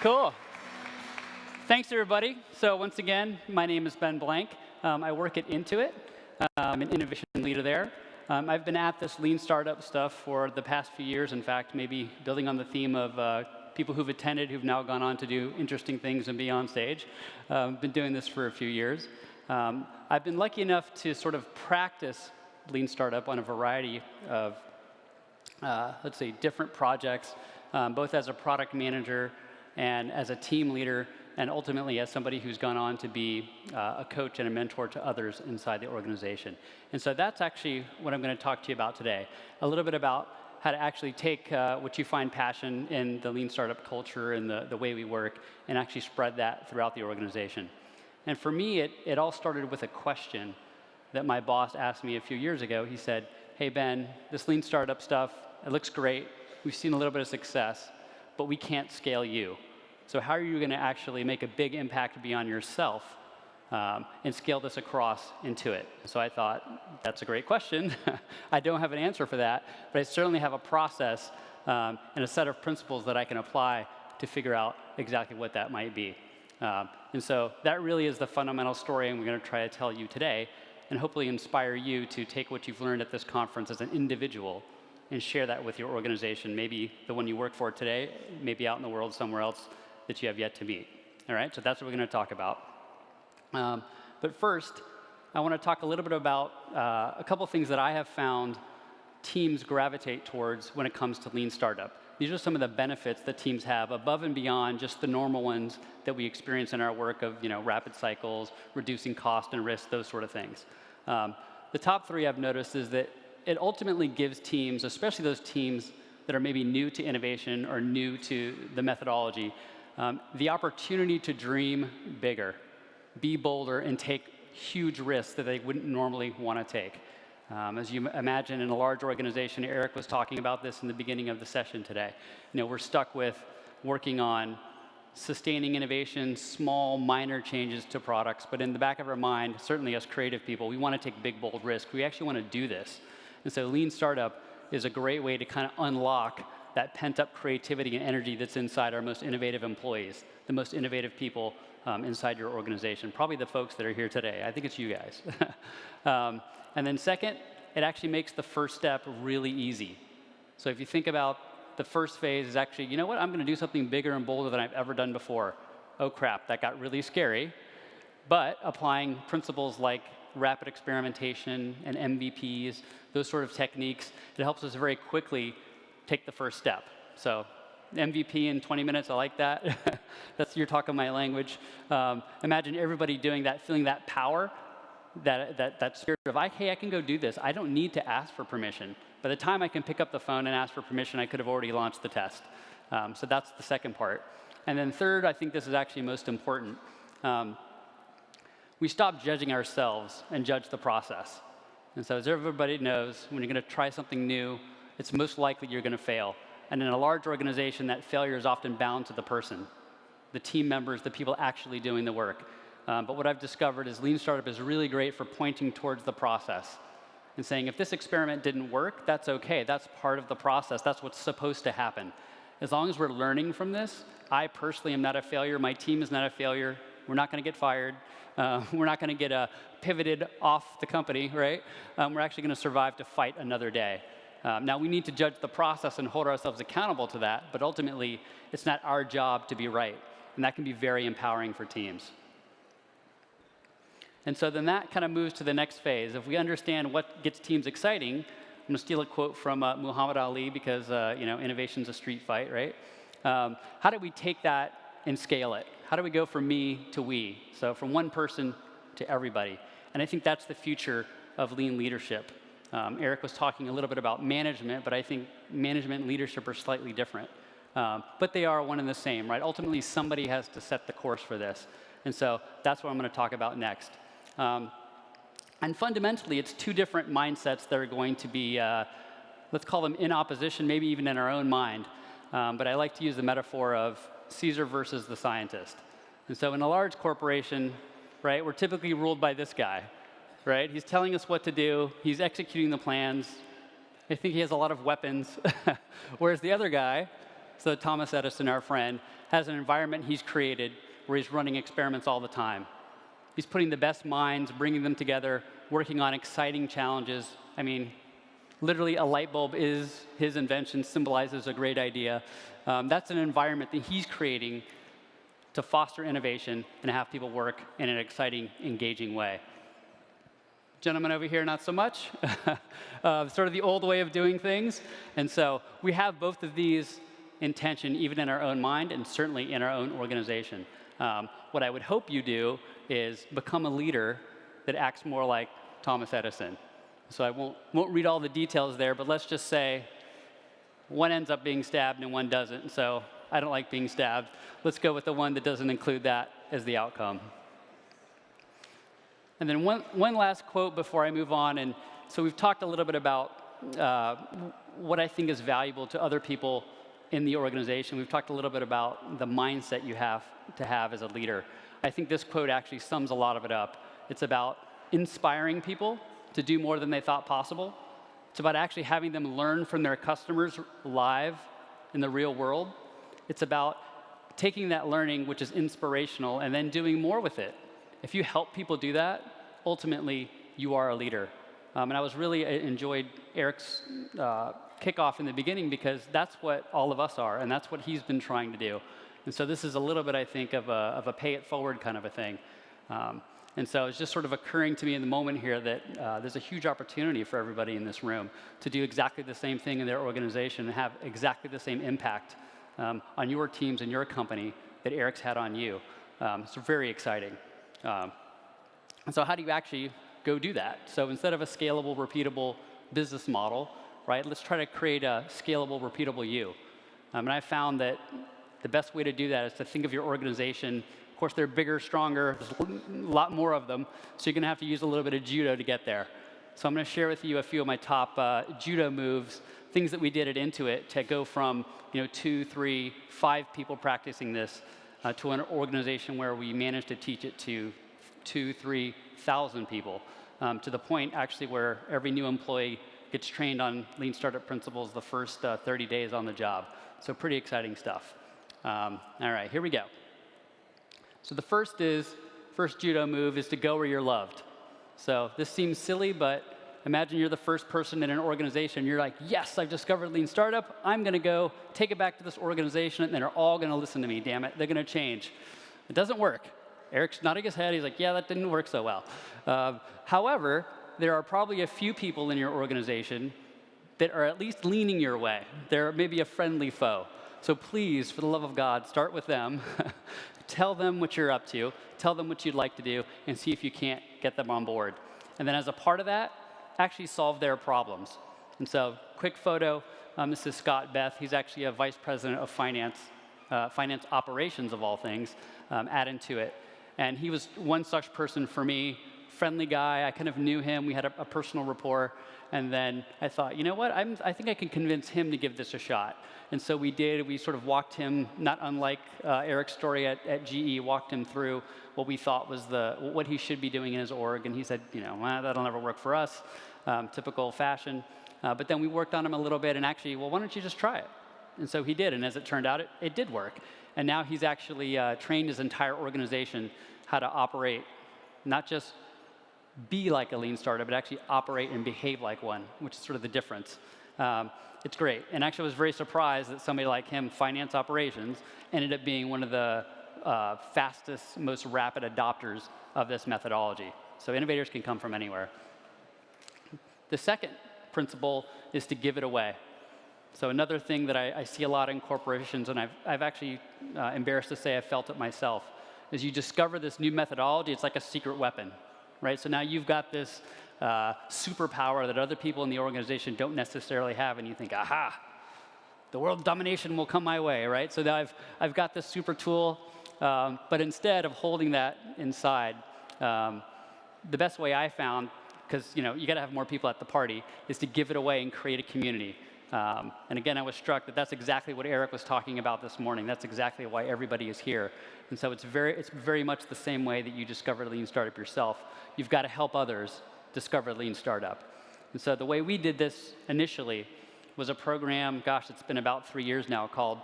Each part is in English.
Cool. Thanks, everybody. So once again, my name is Ben Blank. I work at Intuit. I'm an innovation leader there. I've been at this lean startup stuff for the past few years. In fact, maybe building on the theme of people who've attended who've now gone on to do interesting things and be on stage. Been doing this for a few years. I've been lucky enough to sort of practice lean startup on a variety of, let's say, different projects, both as a product manager and as a team leader, and ultimately as somebody who's gone on to be a coach and a mentor to others inside the organization. And so that's actually what I'm going to talk to you about today. A little bit about how to actually take what you find passion in the lean startup culture and the way we work and actually spread that throughout the organization. And for me, it all started with a question that my boss asked me a few years ago. He said, "Hey, Ben, this lean startup stuff, it looks great. We've seen a little bit of success, but we can't scale you. So how are you going to actually make a big impact beyond yourself and scale this across Intuit?" So I thought, that's a great question. I don't have an answer for that, but I certainly have a process and a set of principles that I can apply to figure out exactly what that might be. And so that really is the fundamental story I'm going to try to tell you today, and hopefully inspire you to take what you've learned at this conference as an individual and share that with your organization, maybe the one you work for today, maybe out in the world somewhere else that you have yet to meet. All right, so that's what we're going to talk about. But first, I want to talk a little bit about a couple things that I have found teams gravitate towards when it comes to lean startup. These are some of the benefits that teams have above and beyond just the normal ones that we experience in our work of rapid cycles, reducing cost and risk, those sort of things. The top three I've noticed is that it ultimately gives teams, especially those teams that are maybe new to innovation or new to the methodology, the opportunity to dream bigger, be bolder, and take huge risks that they wouldn't normally want to take. As you imagine, in a large organization, Eric was talking about this in the beginning of the session today. We're stuck with working on sustaining innovation, small, minor changes to products, but in the back of our mind, certainly as creative people, we want to take big, bold risks. We actually want to do this. And so lean startup is a great way to kind of unlock that pent-up creativity and energy that's inside our most innovative employees, the most innovative people inside your organization, probably the folks that are here today. I think it's you guys. And then second, it actually makes the first step really easy. So if you think about the first phase is actually, you know what, I'm going to do something bigger and bolder than I've ever done before. Oh, crap, that got really scary. But applying principles like rapid experimentation and MVPs, those sort of techniques, it helps us very quickly take the first step. So MVP in 20 minutes, I like that. You're talking my language. Imagine everybody doing that, feeling that power, that spirit of, hey, I can go do this. I don't need to ask for permission. By the time I can pick up the phone and ask for permission, I could have already launched the test. So that's the second part. And then third, I think this is actually most important. We stop judging ourselves and judge the process. And so as everybody knows, when you're going to try something new, it's most likely you're going to fail. And in a large organization, that failure is often bound to the person, the team members, the people actually doing the work. But what I've discovered is lean startup is really great for pointing towards the process and saying, if this experiment didn't work, that's OK. That's part of the process. That's what's supposed to happen. As long as we're learning from this, I personally am not a failure. My team is not a failure. We're not going to get fired. We're not going to get pivoted off the company, right? We're actually going to survive to fight another day. Now, we need to judge the process and hold ourselves accountable to that, but ultimately, it's not our job to be right, and that can be very empowering for teams. And so then that kind of moves to the next phase. If we understand what gets teams exciting, I'm going to steal a quote from Muhammad Ali because innovation's a street fight, right? How do we take that and scale it? How do we go from me to we? So from one person to everybody. And I think that's the future of lean leadership. Eric was talking a little bit about management, but I think management and leadership are slightly different. But they are one and the same, right? Ultimately, somebody has to set the course for this. And so that's what I'm going to talk about next. And fundamentally, it's two different mindsets that are going to be, let's call them in opposition, maybe even in our own mind. But I like to use the metaphor of Caesar versus the scientist. And so in a large corporation, right, we're typically ruled by this guy. Right? He's telling us what to do. He's executing the plans. I think he has a lot of weapons. Whereas the other guy, So Thomas Edison, our friend, has an environment he's created where he's running experiments all the time. He's putting the best minds, bringing them together, working on exciting challenges. I mean, literally a light bulb is his invention, symbolizes a great idea. That's an environment that he's creating to foster innovation and have people work in an exciting, engaging way. Gentlemen over here, not so much. Sort of the old way of doing things. And so we have both of these in tension, even in our own mind and certainly in our own organization. What I would hope you do is become a leader that acts more like Thomas Edison. So I won't read all the details there, but let's just say one ends up being stabbed and one doesn't. So I don't like being stabbed. Let's go with the one that doesn't include that as the outcome. And then one last quote before I move on. And so we've talked a little bit about what I think is valuable to other people in the organization. We've talked a little bit about the mindset you have to have as a leader. I think this quote actually sums a lot of it up. It's about inspiring people to do more than they thought possible. It's about actually having them learn from their customers live in the real world. It's about taking that learning, which is inspirational, and then doing more with it. If you help people do that, ultimately, you are a leader. And I was really enjoyed Eric's kickoff in the beginning because that's what all of us are, and that's what he's been trying to do. And so this is a little bit, I think, of a pay it forward kind of a thing. And so it's just sort of occurring to me in the moment here that there's a huge opportunity for everybody in this room to do exactly the same thing in their organization and have exactly the same impact on your teams and your company that Eric's had on you. So very exciting. And so how do you actually go do that? So instead of a scalable, repeatable business model, right, let's try to create a scalable, repeatable you. And I found that the best way to do that is to think of your organization. Of course, they're bigger, stronger, there's a lot more of them, so you're going to have to use a little bit of judo to get there. So I'm going to share with you a few of my top judo moves, things that we did at Intuit to go from 2, 3, 5 people practicing this to an organization where we managed to teach it to 2,000, 3,000 people, to the point actually where every new employee gets trained on lean startup principles the first 30 days on the job. So pretty exciting stuff. All right, here we go. So the first judo move is to go where you're loved. So this seems silly, but imagine you're the first person in an organization. You're like, yes, I've discovered lean startup. I'm going to go take it back to this organization, and they're all going to listen to me, damn it. They're going to change. It doesn't work. Eric's nodding his head. He's like, yeah, that didn't work so well. However, there are probably a few people in your organization that are at least leaning your way. They're maybe a friendly foe. So please, for the love of God, start with them. Tell them what you're up to. Tell them what you'd like to do, and see if you can't get them on board. And then as a part of that, actually solve their problems. And so, quick photo. This is Scott Beth. He's actually a vice president of finance operations of all things at Intuit. And he was one such person for me. Friendly guy. I kind of knew him. We had a personal rapport. And then I thought, you know what? I think I can convince him to give this a shot. And so we did. We sort of walked him, not unlike Eric's story at GE, walked him through what we thought was what he should be doing in his org. And he said, well, that'll never work for us, typical fashion. But then we worked on him a little bit and actually, well, why don't you just try it? And so he did. And as it turned out, it did work. And now he's actually trained his entire organization how to operate, not just be like a lean startup, but actually operate and behave like one, which is sort of the difference. It's great. And actually I was very surprised that somebody like him, finance operations, ended up being one of the fastest, most rapid adopters of this methodology. So innovators can come from anywhere. The second principle is to give it away. So another thing that I see a lot in corporations, and I've actually, embarrassed to say, I've felt it myself, is you discover this new methodology. It's like a secret weapon, right? So now you've got this superpower that other people in the organization don't necessarily have, and you think, aha, the world domination will come my way, right? So now I've got this super tool, but instead of holding that inside, the best way I found, because you got to have more people at the party, is to give it away and create a community. And again, I was struck that that's exactly what Eric was talking about this morning. That's exactly why everybody is here. And so it's very much the same way that you discover Lean Startup yourself. You've got to help others discover Lean Startup. And so the way we did this initially was a program, gosh, it's been about 3 years now, called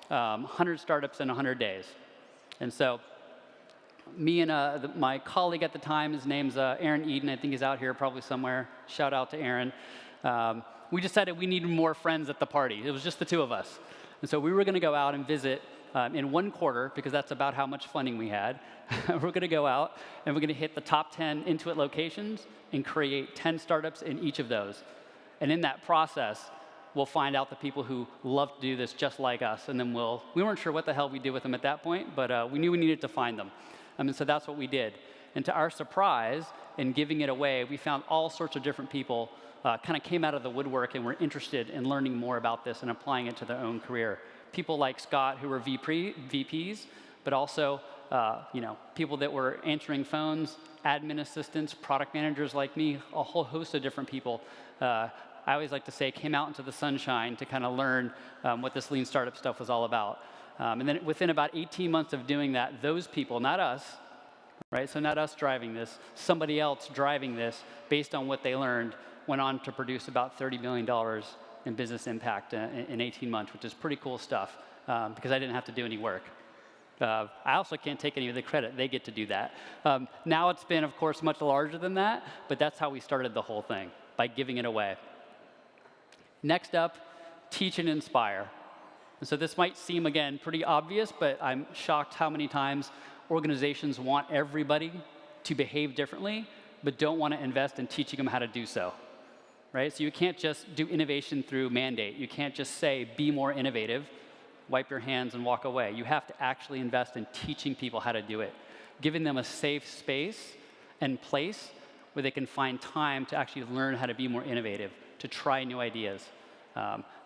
100 Startups in 100 Days. And so me and my colleague at the time, his name's Aaron Eden, I think he's out here probably somewhere. Shout out to Aaron. We decided we needed more friends at the party. It was just the two of us. And so we were going to go out and visit in one quarter, because that's about how much funding we had. We're going to go out, and we're going to hit the top 10 Intuit locations and create 10 startups in each of those. And in that process, we'll find out the people who love to do this just like us, and then we weren't sure what the hell we'd do with them at that point, but we knew we needed to find them. And so that's what we did. And to our surprise, in giving it away, we found all sorts of different people kind of came out of the woodwork and were interested in learning more about this and applying it to their own career. People like Scott, who were VPs, but also people that were answering phones, admin assistants, product managers like me, a whole host of different people. I always like to say came out into the sunshine to kind of learn what this lean startup stuff was all about. And then within about 18 months of doing that, those people, not us, right? So not us driving this, somebody else driving this based on what they learned, went on to produce about $30 million in business impact in 18 months, which is pretty cool stuff because I didn't have to do any work. I also can't take any of the credit. They get to do that. Now it's been, of course, much larger than that, but that's how we started the whole thing, by giving it away. Next up, teach and inspire. And so this might seem, again, pretty obvious, but I'm shocked how many times organizations want everybody to behave differently, but don't want to invest in teaching them how to do so. Right? So you can't just do innovation through mandate. You can't just say, be more innovative, wipe your hands and walk away. You have to actually invest in teaching people how to do it, giving them a safe space and place where they can find time to actually learn how to be more innovative, to try new ideas.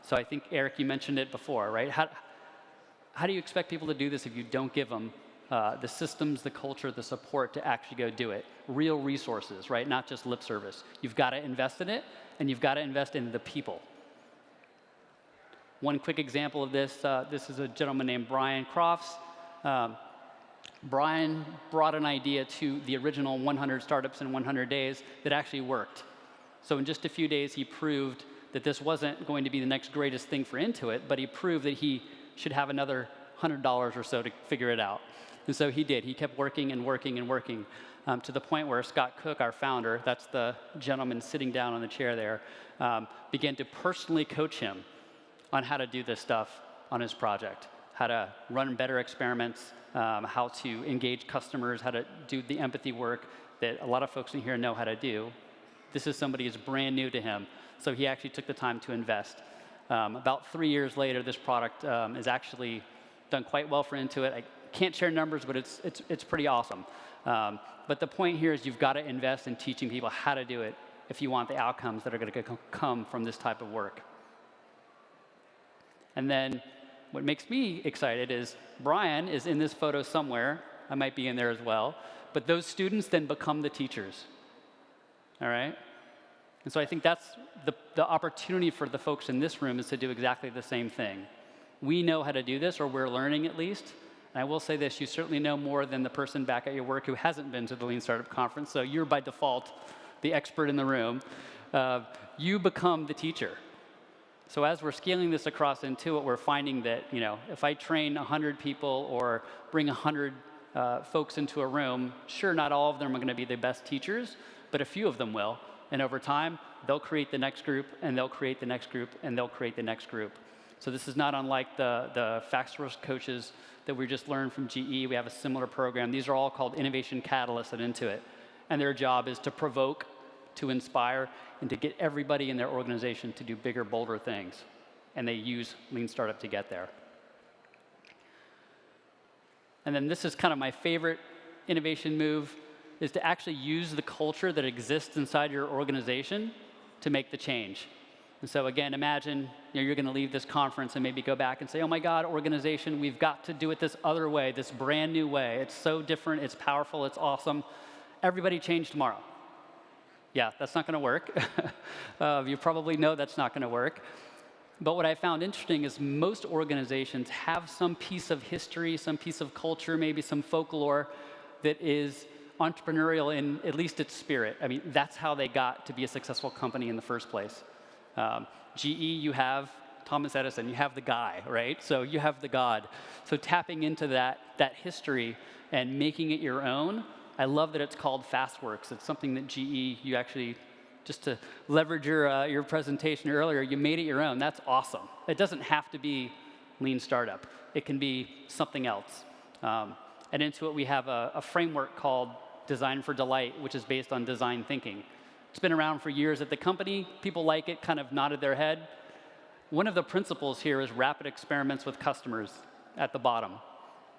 So I think, Eric, you mentioned it before, right? How do you expect people to do this if you don't give them the systems, the culture, the support to actually go do it? Real resources, right? Not just lip service. You've got to invest in it, and you've got to invest in the people. One quick example of this, this is a gentleman named Brian Crofts. Brian brought an idea to the original 100 Startups in 100 Days that actually worked. So in just a few days, he proved that this wasn't going to be the next greatest thing for Intuit, but he proved that he should have another $100 or so to figure it out. And so he did. He kept working and working and working to the point where Scott Cook, our founder, that's the gentleman sitting down on the chair there, began to personally coach him on how to do this stuff on his project, how to run better experiments, how to engage customers, how to do the empathy work that a lot of folks in here know how to do. This is somebody who's brand new to him, so he actually took the time to invest. About 3 years later, this product is actually done quite well for Intuit. I can't share numbers, but it's pretty awesome. But the point here is you've got to invest in teaching people how to do it if you want the outcomes that are going to come from this type of work. And then what makes me excited is Brian is in this photo somewhere. I might be in there as well. But those students then become the teachers. All right? And so I think that's the opportunity for the folks in this room is to do exactly the same thing. We know how to do this, or we're learning at least. And I will say this, you certainly know more than the person back at your work who hasn't been to the Lean Startup Conference, so you're by default the expert in the room. You become the teacher. So as we're scaling this across Intuit, we're finding that, if I train 100 people or bring 100 folks into a room, sure, not all of them are going to be the best teachers, but a few of them will. And over time, they'll create the next group, and they'll create the next group, and they'll create the next group. So this is not unlike the Fast-Source coaches that we just learned from GE. We have a similar program. These are all called innovation catalysts at Intuit. And their job is to provoke, to inspire, and to get everybody in their organization to do bigger, bolder things. And they use Lean Startup to get there. And then this is kind of my favorite innovation move, is to actually use the culture that exists inside your organization to make the change. And so again, imagine you're going to leave this conference and maybe go back and say, oh my God, organization, we've got to do it this other way, this brand new way. It's so different, it's powerful, it's awesome. Everybody change tomorrow. Yeah, that's not going to work. You probably know that's not going to work. But what I found interesting is most organizations have some piece of history, some piece of culture, maybe some folklore that is entrepreneurial in at least its spirit. I mean, that's how they got to be a successful company in the first place. GE, you have Thomas Edison, you have the guy, right? So you have the God. So tapping into that history and making it your own, I love that it's called FastWorks. It's something that GE, you actually, just to leverage your presentation earlier, you made it your own. That's awesome. It doesn't have to be Lean Startup. It can be something else. At Intuit, we have a framework called Design for Delight, which is based on design thinking. It's been around for years at the company. People like it, kind of nodded their head. One of the principles here is rapid experiments with customers at the bottom,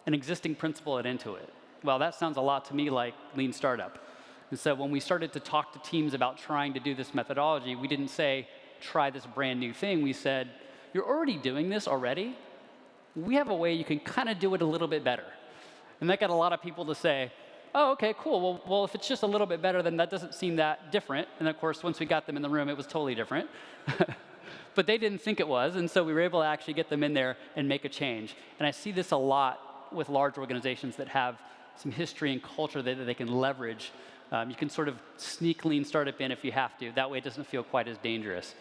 an existing principle at Intuit. Well, that sounds a lot to me like Lean Startup. And so when we started to talk to teams about trying to do this methodology, we didn't say, try this brand new thing. We said, you're already doing this already. We have a way you can kind of do it a little bit better. And that got a lot of people to say, oh, OK, cool. Well, if it's just a little bit better, then that doesn't seem that different. And of course, once we got them in the room, it was totally different. But they didn't think it was. And so we were able to actually get them in there and make a change. And I see this a lot with large organizations that have some history and culture that they can leverage. You can sort of sneak Lean Startup in if you have to. That way it doesn't feel quite as dangerous.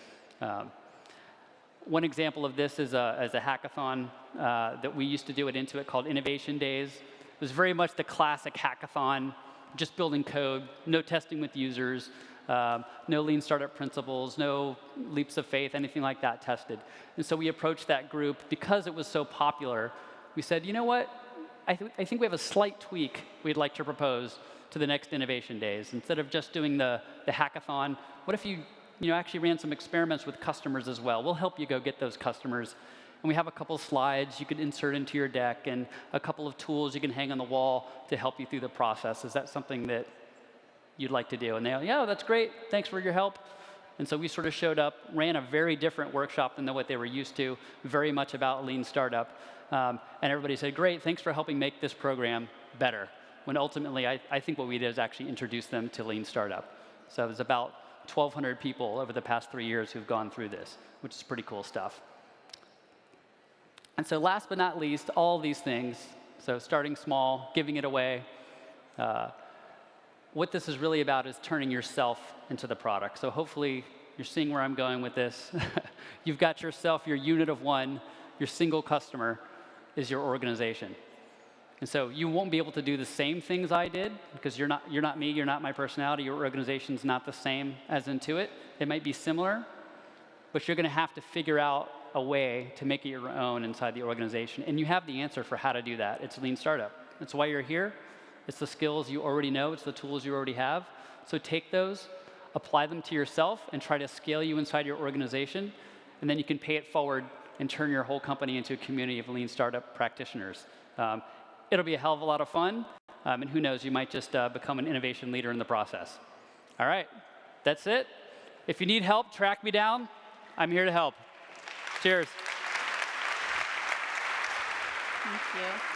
One example of this is a hackathon that we used to do at Intuit called Innovation Days. It was very much the classic hackathon, just building code, no testing with users, no Lean Startup principles, no leaps of faith, anything like that tested. And so we approached that group. Because it was so popular, we said, you know what? I think we have a slight tweak we'd like to propose to the next Innovation Days. Instead of just doing the hackathon, what if you actually ran some experiments with customers as well? We'll help you go get those customers. And we have a couple slides you could insert into your deck and a couple of tools you can hang on the wall to help you through the process. Is that something that you'd like to do? And they go, yeah, that's great. Thanks for your help. And so we sort of showed up, ran a very different workshop than what they were used to, very much about Lean Startup. And everybody said, great, thanks for helping make this program better. When ultimately, I think what we did is actually introduce them to Lean Startup. So there's about 1,200 people over the past 3 years who've gone through this, which is pretty cool stuff. And so last but not least, all these things, so starting small, giving it away, what this is really about is turning yourself into the product. So hopefully you're seeing where I'm going with this. You've got yourself, your unit of one, your single customer is your organization. And so you won't be able to do the same things I did because you're not me, you're not my personality, your organization's not the same as Intuit. It might be similar, but you're going to have to figure out a way to make it your own inside the organization. And you have the answer for how to do that. It's Lean Startup. That's why you're here. It's the skills you already know. It's the tools you already have. So take those, apply them to yourself, and try to scale you inside your organization. And then you can pay it forward and turn your whole company into a community of Lean Startup practitioners. It'll be a hell of a lot of fun. And who knows, you might just become an innovation leader in the process. All right, that's it. If you need help, track me down. I'm here to help. Cheers. Thank you.